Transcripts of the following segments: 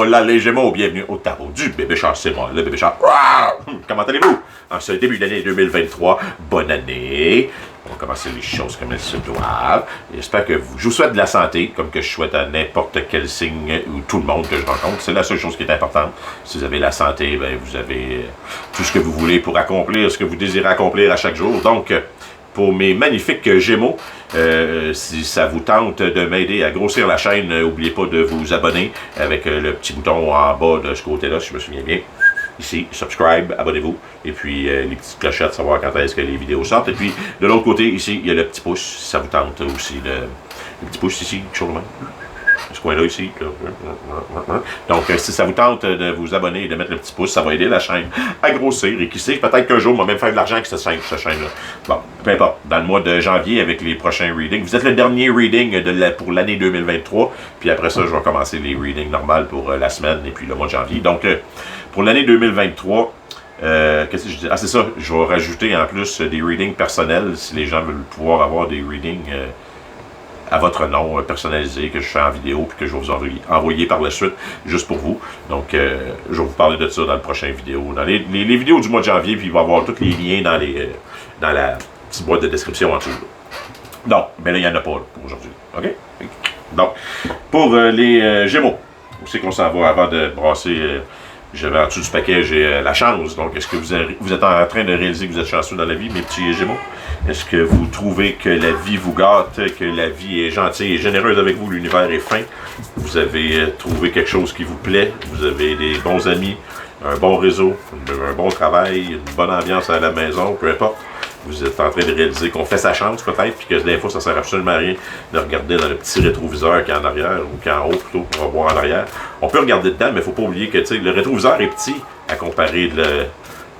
oh là les Gémeaux, bienvenue au tarot du bébé chat, c'est moi, le bébé chat. Comment allez-vous? En ce début d'année 2023, bonne année. On va commencer les choses comme elles se doivent. J'espère que je vous souhaite de la santé, comme que je souhaite à n'importe quel signe ou tout le monde que je rencontre. C'est la seule chose qui est importante. Si vous avez la santé, ben, vous avez tout ce que vous voulez pour accomplir ce que vous désirez accomplir à chaque jour. Donc, pour mes magnifiques Gémeaux, si ça vous tente de m'aider à grossir la chaîne, n'oubliez pas de vous abonner avec le petit bouton en bas de ce côté-là, si je me souviens bien. Ici, subscribe, abonnez-vous. Et puis, les petites clochettes, savoir quand est-ce que les vidéos sortent. Et puis, de l'autre côté, ici, il y a le petit pouce, si ça vous tente aussi. Le petit pouce ici, toujours le même. Ce coin-là, ici. Donc, si ça vous tente de vous abonner et de mettre le petit pouce, ça va aider la chaîne à grossir. Et qui sait, peut-être qu'un jour, on va même faire de l'argent avec cette chaîne-là. Bon, peu importe. Dans le mois de janvier, avec les prochains readings. Vous êtes le dernier reading pour l'année 2023. Puis après ça, je vais commencer les readings normales pour la semaine et puis le mois de janvier. Donc, pour l'année 2023, qu'est-ce que je dis? Ah, c'est ça. Je vais rajouter en plus des readings personnels si les gens veulent pouvoir avoir des readings à votre nom personnalisé que je fais en vidéo puis que je vais vous envoyer par la suite juste pour vous. Donc, je vais vous parler de ça dans le prochain vidéo. Dans les vidéos du mois de janvier, puis il va y avoir tous les liens dans la petite boîte de description en dessous. Donc, mais là, il n'y en a pas là, pour aujourd'hui. OK? Donc, pour les Gémeaux, où c'est qu'on s'en va avant de brasser... J'avais en dessous du paquet, j'ai la chance. Donc, est-ce que vous êtes en train de réaliser que vous êtes chanceux dans la vie, mes petits Gémeaux? Est-ce que vous trouvez que la vie vous gâte, que la vie est gentille et généreuse avec vous, l'univers est fin? Vous avez trouvé quelque chose qui vous plaît? Vous avez des bons amis, un bon réseau, un bon travail, une bonne ambiance à la maison, peu importe. Vous êtes en train de réaliser qu'on fait sa chance peut-être, puis que des fois ça sert absolument à rien de regarder dans le petit rétroviseur qui est en arrière, ou qui est en haut plutôt, pour voir en arrière. On peut regarder dedans, mais il ne faut pas oublier que le rétroviseur est petit à comparer de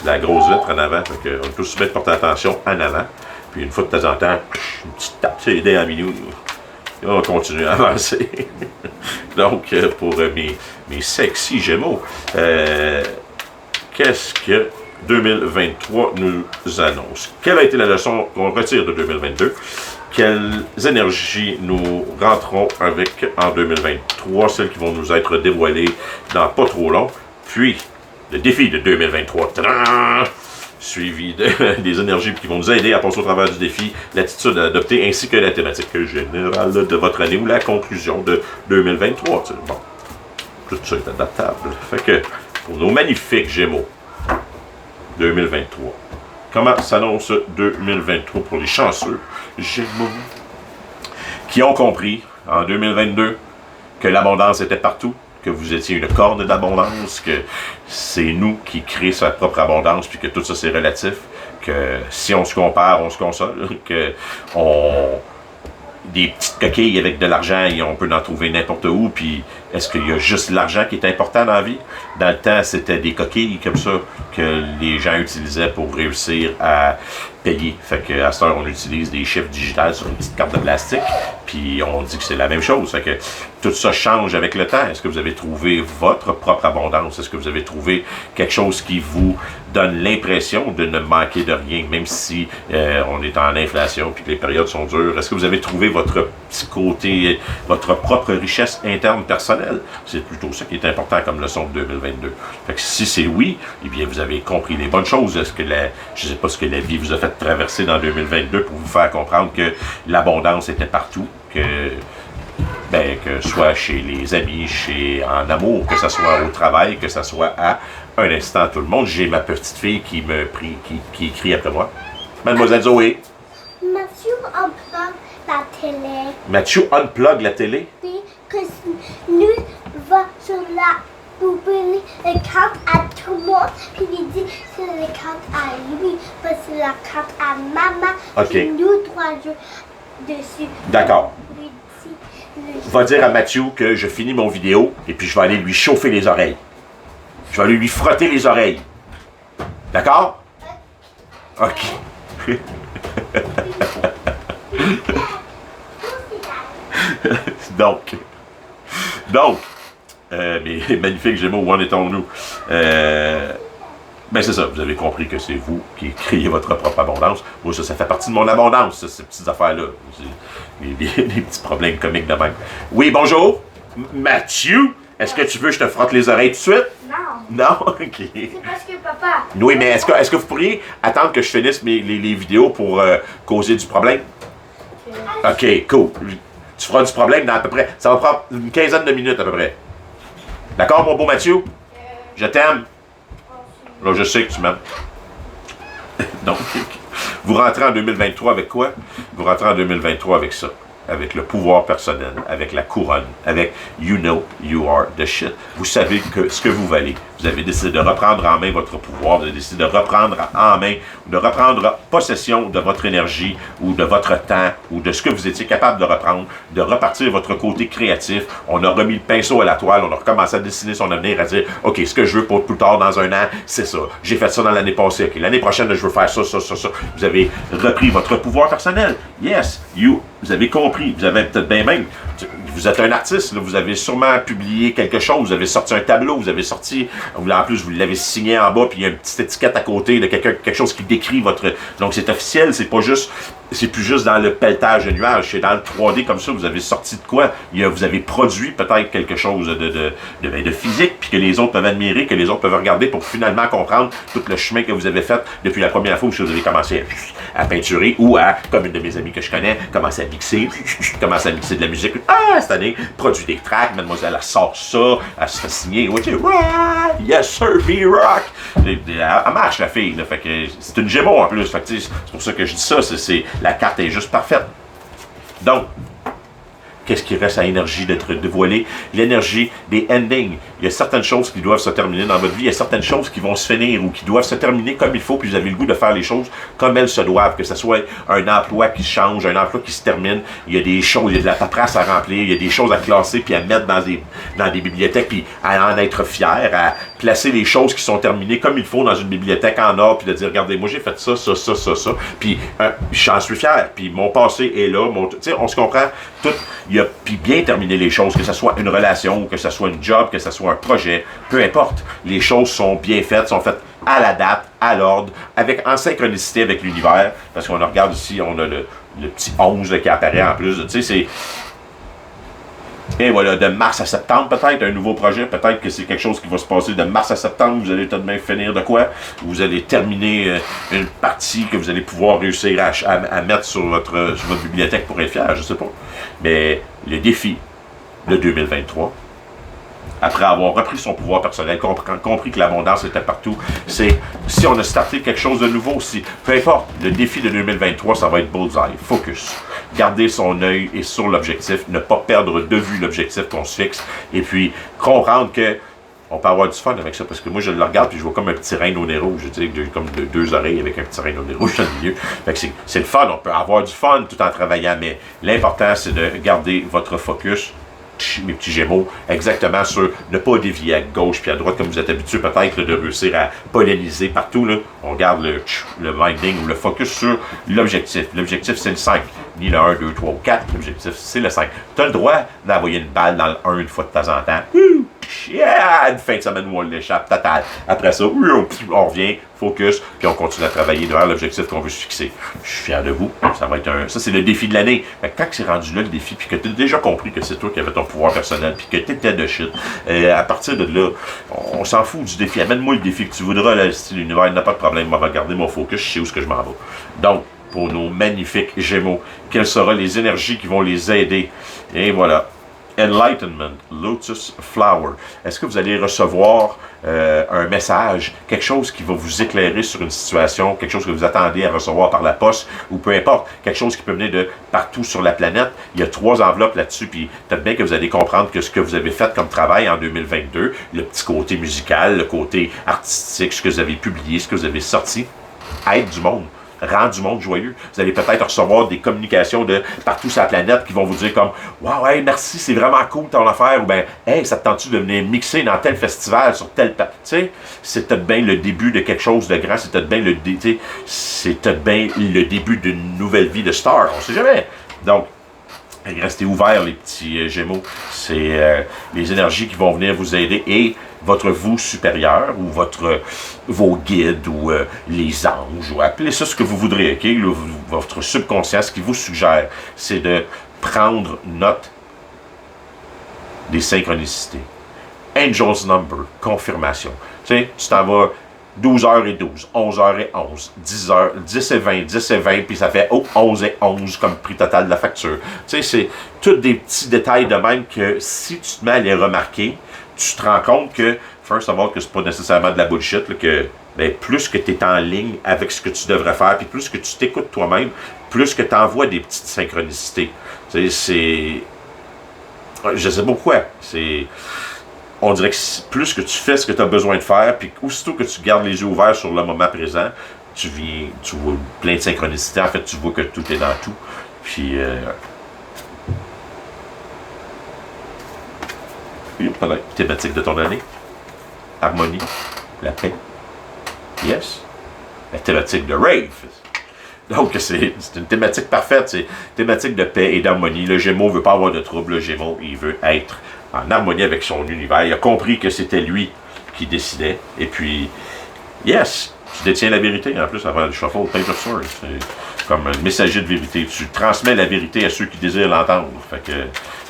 la grosse vitre en avant. Donc on peut aussi mettre porter attention en avant. Puis une fois de temps en temps, une petite tape sur les dents en milieu. Et on va continuer à avancer. Donc, pour mes sexy Gémeaux, qu'est-ce que 2023 nous annonce? Quelle a été la leçon qu'on retire de 2022? Quelles énergies nous rentrons avec en 2023, celles qui vont nous être dévoilées dans pas trop long? Puis, le défi de 2023, suivi des énergies qui vont nous aider à passer au travers du défi, l'attitude à adopter, ainsi que la thématique générale de votre année ou la conclusion de 2023. Bon, tout ça est adaptable. Fait que, pour nos magnifiques Gémeaux, 2023. Comment s'annonce 2023 pour les chanceux Gémeaux qui ont compris en 2022 que l'abondance était partout, que vous étiez une corne d'abondance, que c'est nous qui créons sa propre abondance, puis que tout ça c'est relatif, que si on se compare, on se console, que des petites coquilles avec de l'argent, et on peut en trouver n'importe où, puis est-ce qu'il y a juste l'argent qui est important dans la vie? Dans le temps, c'était des coquilles comme ça que les gens utilisaient pour réussir à payer. Fait qu'à cette heure, on utilise des chiffres digitales sur une petite carte de plastique, puis on dit que c'est la même chose. Fait que tout ça change avec le temps. Est-ce que vous avez trouvé votre propre abondance? Est-ce que vous avez trouvé quelque chose qui vous donne l'impression de ne manquer de rien, même si on est en inflation puis que les périodes sont dures? Est-ce que vous avez trouvé votre petit côté, votre propre richesse interne personnelle? C'est plutôt ça qui est important comme leçon de 2022. Fait que si c'est oui, eh bien vous avez compris les bonnes choses. Est-ce que je ne sais pas ce que la vie vous a fait traverser dans 2022 pour vous faire comprendre que l'abondance était partout, que soit chez les amis, en amour, que ce soit au travail, que ce soit à un instant tout le monde. J'ai ma petite fille qui qui crie après moi. Mademoiselle Zoé. Mathieu unplug la télé. Mathieu unplug la télé? Oui, que nous va sur la poubelle et carte à tout le monde. Puis il dit c'est la carte à lui, pas c'est la carte à maman. OK. Puis nous trois jours dessus. D'accord. Va dire à Mathieu que je finis mon vidéo et puis je vais aller lui chauffer les oreilles. Je vais aller lui frotter les oreilles. D'accord? OK. Donc, mes magnifiques Gémeaux, où en étons-nous? Ben c'est ça, vous avez compris que c'est vous qui créez votre propre abondance. Moi, ça fait partie de mon abondance, ces petites affaires-là. Les petits problèmes comiques de même. Oui, bonjour, Mathieu. Est-ce que tu veux que je te frotte les oreilles tout de suite? Non. Non? OK. C'est parce que papa. Oui, mais est-ce que vous pourriez attendre que je finisse les vidéos pour causer du problème? OK, cool. Tu feras du problème dans à peu près... Ça va prendre une quinzaine de minutes à peu près. D'accord, mon beau Mathieu? Je t'aime. Là, je sais que tu m'aimes. Donc, vous rentrez en 2023 avec quoi? Vous rentrez en 2023 avec ça. Avec le pouvoir personnel, avec la couronne, avec you know you are the shit. Vous savez ce que vous valez. Vous avez décidé de reprendre en main votre pouvoir, vous avez décidé de reprendre en main, de reprendre possession de votre énergie ou de votre temps ou de ce que vous étiez capable de reprendre, de repartir votre côté créatif. On a remis le pinceau à la toile, on a recommencé à dessiner son avenir, à dire « OK, ce que je veux pour plus tard dans un an, c'est ça. J'ai fait ça dans l'année passée. OK, l'année prochaine, je veux faire ça, ça, ça, ça. » Vous avez repris votre pouvoir personnel. Yes, vous avez compris, vous avez peut-être bien même, vous êtes un artiste, là, vous avez sûrement publié quelque chose, vous avez sorti un tableau, vous avez sorti, en plus vous l'avez signé en bas, puis il y a une petite étiquette à côté de quelque chose qui décrit votre... Donc c'est officiel, c'est pas juste... C'est plus juste dans le pelletage de nuages, c'est dans le 3D comme ça, vous avez sorti de quoi? Vous avez produit peut-être quelque chose de physique, puis que les autres peuvent admirer, que les autres peuvent regarder pour finalement comprendre tout le chemin que vous avez fait depuis la première fois où vous avez commencé à peinturer ou à, comme une de mes amies que je connais, commencer à mixer, commencer à mixer de la musique. Ah, cette année, produit des tracks, mademoiselle, elle sort ça, elle se fait signer, ouais, yes sir, B-Rock! Elle marche la fille, là, fait que c'est une Gémeaux en plus, fait que c'est pour ça que je dis ça, la carte est juste parfaite. Donc, qu'est-ce qui reste à énergie d'être dévoilé? L'énergie des endings. Il y a certaines choses qui doivent se terminer dans votre vie. Il y a certaines choses qui vont se finir ou qui doivent se terminer comme il faut, puis vous avez le goût de faire les choses comme elles se doivent. Que ce soit un emploi qui change, un emploi qui se termine. Il y a des choses, il y a de la paperasse à remplir, il y a des choses à classer puis à mettre dans des bibliothèques, puis à en être fier, à placer les choses qui sont terminées comme il faut dans une bibliothèque en ordre, puis de dire, regardez, moi j'ai fait ça, ça, ça, ça, ça. Puis j'en suis fier, puis mon passé est là. Tu sais, on se comprend tout. Puis bien terminer les choses, que ce soit une relation, que ce soit un job, que ce soit un projet, peu importe. Les choses sont bien faites, sont faites à la date, à l'ordre, en synchronicité avec l'univers. Parce qu'on regarde ici, on a le petit 11 là, qui apparaît en plus. Tu sais, c'est... Et voilà, de mars à septembre, peut-être, un nouveau projet, peut-être que c'est quelque chose qui va se passer de mars à septembre, vous allez tout de même finir de quoi? Vous allez terminer une partie que vous allez pouvoir réussir à mettre sur votre bibliothèque pour être fier, je sais pas. Mais le défi de 2023, après avoir repris son pouvoir personnel, compris que l'abondance était partout, c'est si on a starté quelque chose de nouveau, peu importe, le défi de 2023, ça va être bullseye, focus. Garder son œil et sur l'objectif, ne pas perdre de vue l'objectif qu'on se fixe, et puis comprendre que on peut avoir du fun avec ça, parce que moi je le regarde puis je vois comme un petit reine au nez rouge, je dis comme deux oreilles avec un petit reine au nez rouge dans le milieu. Fait que c'est le fun, on peut avoir du fun tout en travaillant, mais l'important c'est de garder votre focus, mes petits Gémeaux, exactement sur ne pas dévier à gauche puis à droite comme vous êtes habitué peut-être de réussir à polliniser partout. Là. On garde le minding ou le focus sur l'objectif. L'objectif c'est le 5, ni le 1, 2, 3 ou 4. L'objectif c'est le 5. Tu as le droit d'envoyer une balle dans le 1 une fois de temps en temps. Yeah! Une fin de semaine où on l'échappe total. Après ça, on revient, focus, puis on continue à travailler vers l'objectif qu'on veut se fixer. Je suis fier de vous. Ça va être ça, c'est le défi de l'année. Quand c'est rendu là, le défi, puis que tu as déjà compris que c'est toi qui avais ton pouvoir personnel, puis que tu étais de shit, à partir de là, on s'en fout du défi. Amène-moi le défi que tu voudras, là, si l'univers n'a pas de problème, on va regarder mon focus, je sais où est-ce que je m'en vais. Donc, pour nos magnifiques Gémeaux, quelles seront les énergies qui vont les aider? Et voilà. Enlightenment, Lotus Flower. Est-ce que vous allez recevoir un message, quelque chose qui va vous éclairer sur une situation, quelque chose que vous attendez à recevoir par la poste, ou peu importe, quelque chose qui peut venir de partout sur la planète? Il y a 3 enveloppes là-dessus, puis peut-être bien que vous allez comprendre que ce que vous avez fait comme travail en 2022, le petit côté musical, le côté artistique, ce que vous avez publié, ce que vous avez sorti, aide du monde. Rend du monde joyeux. Vous allez peut-être recevoir des communications de partout sur la planète qui vont vous dire comme « Wow, hey, merci, c'est vraiment cool ton affaire » ou bien « Hey, ça te tente-tu de venir mixer dans tel festival, sur tel... » Tu sais, c'est peut-être bien le début de quelque chose de grand, c'est peut-être bien le début d'une nouvelle vie de star, on sait jamais. Donc, restez ouverts, les petits Gémeaux. C'est les énergies qui vont venir vous aider et votre vous supérieur ou vos guides ou les anges, ou appelez ça ce que vous voudrez, ok? Votre subconscient, ce qui vous suggère, c'est de prendre note des synchronicités. Angel's Number, confirmation. Tu sais, tu t'en vas 12h12, 11h11, 10 et 20, 10 et 20, puis ça fait 11 et 11 comme prix total de la facture. Tu sais, c'est tous des petits détails de même que si tu te mets à les remarquer, tu te rends compte que, first of all, que c'est pas nécessairement de la bullshit, là, que ben, plus que tu es en ligne avec ce que tu devrais faire, puis plus que tu t'écoutes toi-même, plus que tu envoies des petites synchronicités. Tu sais, c'est... Je sais pas pourquoi. C'est... On dirait que plus que tu fais ce que tu as besoin de faire, puis aussitôt que tu gardes les yeux ouverts sur le moment présent, tu vois plein de synchronicité. En fait, tu vois que tout est dans tout. Puis, thématique de ton année. Harmonie. La paix. Yes. La thématique de Rave. Donc, c'est une thématique parfaite. C'est thématique de paix et d'harmonie. Le Gémeaux ne veut pas avoir de trouble. Le Gémeaux, il veut être en harmonie avec son univers. Il a compris que c'était lui qui décidait. Et puis, yes, tu détiens la vérité. En plus, avant le shuffle, Page of Swords. C'est comme un messager de vérité. Tu transmets la vérité à ceux qui désirent l'entendre. Fait que,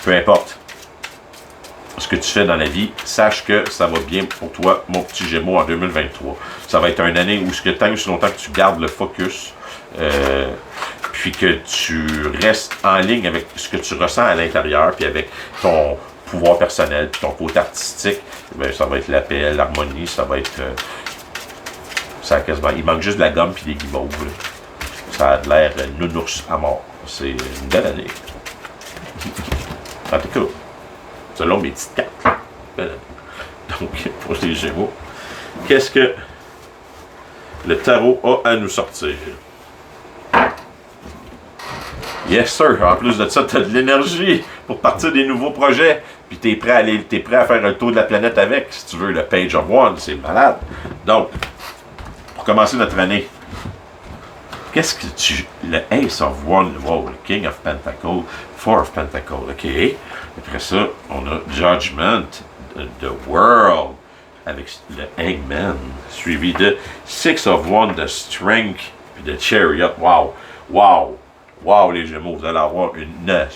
peu importe ce que tu fais dans la vie, sache que ça va bien pour toi, mon petit Gémeaux, en 2023. Ça va être une année où, tant aussi longtemps que tu gardes le focus, puis que tu restes en ligne avec ce que tu ressens à l'intérieur, puis avec ton pouvoir personnel, puis ton côté artistique, bien, ça va être la paix, l'harmonie, ça va être... ça quasiment, il manque juste de la gomme puis des guimauves. Ça a de l'air nounours à mort. C'est une belle année. En tout cas, selon mes petites cartes. Belle année. Donc, pour les Gémeaux, qu'est-ce que le tarot a à nous sortir? Yes, sir. En plus de ça, tu as de l'énergie pour partir des nouveaux projets. Puis t'es prêt à faire un tour de la planète avec, si tu veux, le Page of Wands. C'est malade. Donc, pour commencer notre année, qu'est-ce que le Ace of Wands, wow, le King of Pentacles, Four of Pentacles, OK. Après ça, on a Judgment, The World, avec le Hangman, suivi de Six of Wands, The Strength, puis de Chariot. Wow, wow. Wow, les Gémeaux, vous allez avoir une année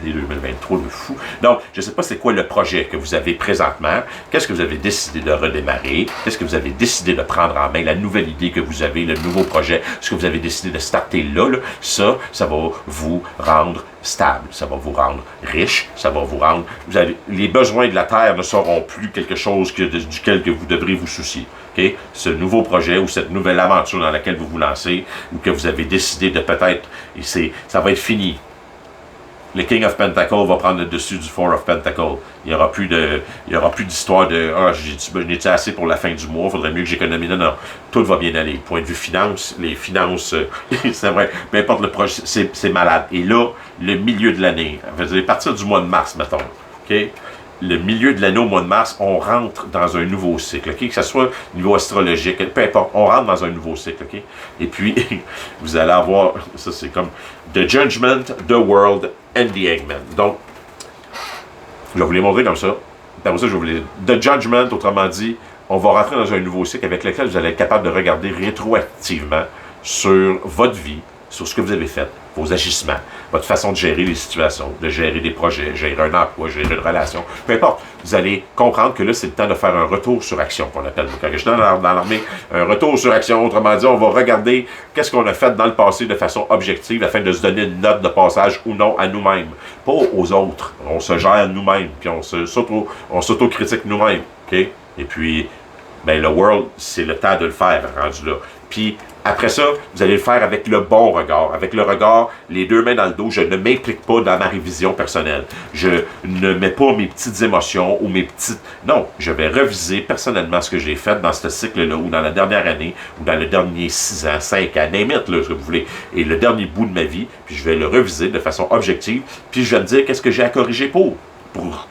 2023 de fou. Donc, je ne sais pas c'est quoi le projet que vous avez présentement. Qu'est-ce que vous avez décidé de redémarrer? Qu'est-ce que vous avez décidé de prendre en main? La nouvelle idée que vous avez, le nouveau projet, ce que vous avez décidé de starter là, ça va vous rendre stable. Ça va vous rendre riche. Ça va vous rendre... les besoins de la Terre ne seront plus quelque chose duquel que vous devrez vous soucier. Okay? Ce nouveau projet ou cette nouvelle aventure dans laquelle vous vous lancez ou que vous avez décidé de peut-être... ça va être fini. Le King of Pentacles va prendre le dessus du Four of Pentacles. Il n'y aura plus d'histoire de « Ah, j'en ai assez pour la fin du mois, il faudrait mieux que j'économise. » Non, tout va bien aller. Point de vue finance, les finances, c'est vrai, peu importe le projet, c'est malade. Et là, le milieu de l'année, à partir du mois de mars, mettons, OK? Le milieu de l'année au mois de mars, on rentre dans un nouveau cycle, OK? Que ce soit au niveau astrologique, peu importe, on rentre dans un nouveau cycle, OK? Et puis, vous allez avoir, ça c'est comme The Judgment, The World and The Hangman. Donc, je vais vous les montrer comme ça. Après ça, je vais vous les... The Judgment, autrement dit, on va rentrer dans un nouveau cycle avec lequel vous allez être capable de regarder rétroactivement sur votre vie, sur ce que vous avez fait, vos agissements, votre façon de gérer les situations, de gérer des projets, gérer un emploi, gérer une relation, peu importe. Vous allez comprendre que là, c'est le temps de faire un retour sur action, qu'on appelle. Quand je suis dans l'armée, un retour sur action, autrement dit, on va regarder qu'est-ce qu'on a fait dans le passé de façon objective afin de se donner une note de passage ou non à nous-mêmes, pas aux autres. On se gère nous-mêmes, puis on s'auto-critique nous-mêmes, OK? Et puis, ben, le world, c'est le temps de le faire, rendu là. Puis, après ça, vous allez le faire avec le bon regard. Avec le regard, les deux mains dans le dos, je ne m'implique pas dans ma révision personnelle. Je ne mets pas mes petites émotions ou mes petites... Non, je vais reviser personnellement ce que j'ai fait dans ce cycle-là, ou dans la dernière année, ou dans les derniers 6 ans, 5 ans, name it, là, ce que vous voulez, et le dernier bout de ma vie, puis je vais le reviser de façon objective, puis je vais me dire qu'est-ce que j'ai à corriger pour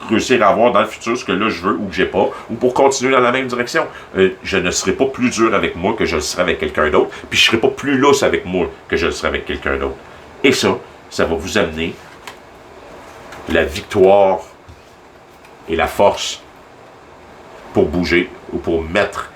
réussir à avoir dans le futur ce que là je veux ou que j'ai pas, ou pour continuer dans la même direction. Je ne serai pas plus dur avec moi que je le serai avec quelqu'un d'autre, puis je serai pas plus lousse avec moi que je le serai avec quelqu'un d'autre. Et ça va vous amener la victoire et la force pour bouger ou pour mettre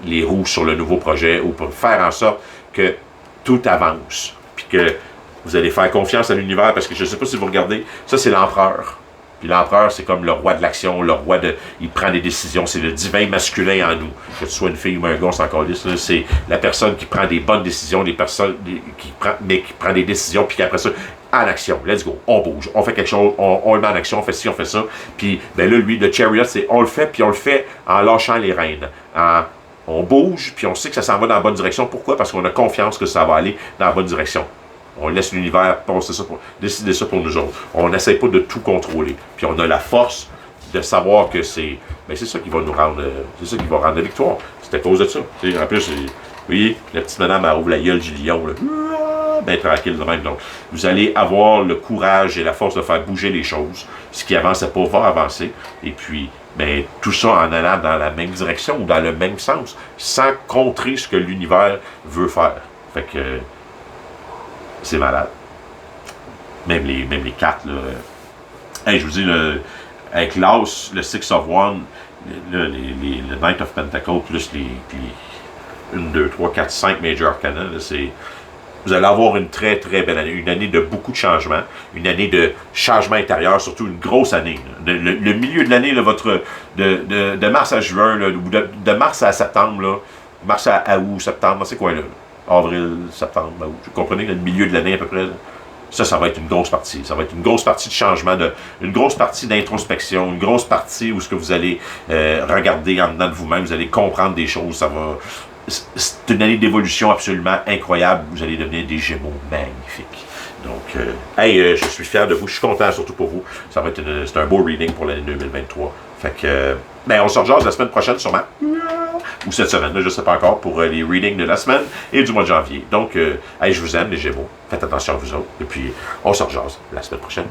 les roues sur le nouveau projet ou pour faire en sorte que tout avance, puis que vous allez faire confiance à l'univers, parce que je ne sais pas si vous regardez, ça c'est l'empereur. Puis l'empereur, c'est comme le roi de l'action, le roi de... Il prend des décisions, c'est le divin masculin en nous. Que tu sois une fille ou un gars, c'est encore lisse, c'est la personne qui prend des bonnes décisions, qui prend des décisions, puis après ça, en action, let's go, on bouge, on fait quelque chose, on le met en action, on fait ci, on fait ça. Puis ben là, lui, le chariot, c'est on le fait, puis on le fait en lâchant les rênes. On bouge, puis on sait que ça s'en va dans la bonne direction. Pourquoi? Parce qu'on a confiance que ça va aller dans la bonne direction. On laisse l'univers décider ça pour nous autres. On n'essaie pas de tout contrôler. Puis on a la force de savoir que c'est ça qui va nous rendre, c'est ça qui va rendre la victoire. C'est à cause de ça. T'sais, en plus, vous voyez, la petite madame, elle ouvre la gueule du lion, là. Ben tranquille de même. Donc, vous allez avoir le courage et la force de faire bouger les choses. Ce qui avançait pas va avancer. Et puis, ben, tout ça en allant dans la même direction ou dans le même sens, sans contrer ce que l'univers veut faire. Fait que c'est malade. Même les cartes, là. Hey, je vous dis, avec l'As, le Six of Wands, le Knight of Pentacles, plus les 1, 2, 3, 4, 5 Major Arcana, c'est... Vous allez avoir une très, très belle année. Une année de beaucoup de changements. Une année de changement intérieur, surtout une grosse année. Le milieu de l'année, de mars à juin, là, ou de mars à septembre, là, mars à août, septembre, dans ces coins-là. Avril, septembre, août. Vous comprenez, le milieu de l'année à peu près. Là. Ça va être une grosse partie. Ça va être une grosse partie de changement, une grosse partie d'introspection, une grosse partie où ce que vous allez regarder en dedans de vous-même, vous allez comprendre des choses. C'est une année d'évolution absolument incroyable. Vous allez devenir des Gémeaux magnifiques. Donc, je suis fier de vous. Je suis content, surtout pour vous. C'est un beau reading pour l'année 2023. Fait que, on se rejase la semaine prochaine, sûrement. Ou cette semaine, là, je ne sais pas encore, pour les readings de la semaine et du mois de janvier. Donc, je vous aime, les Gémeaux. Faites attention à vous autres. Et puis, on se rejase la semaine prochaine.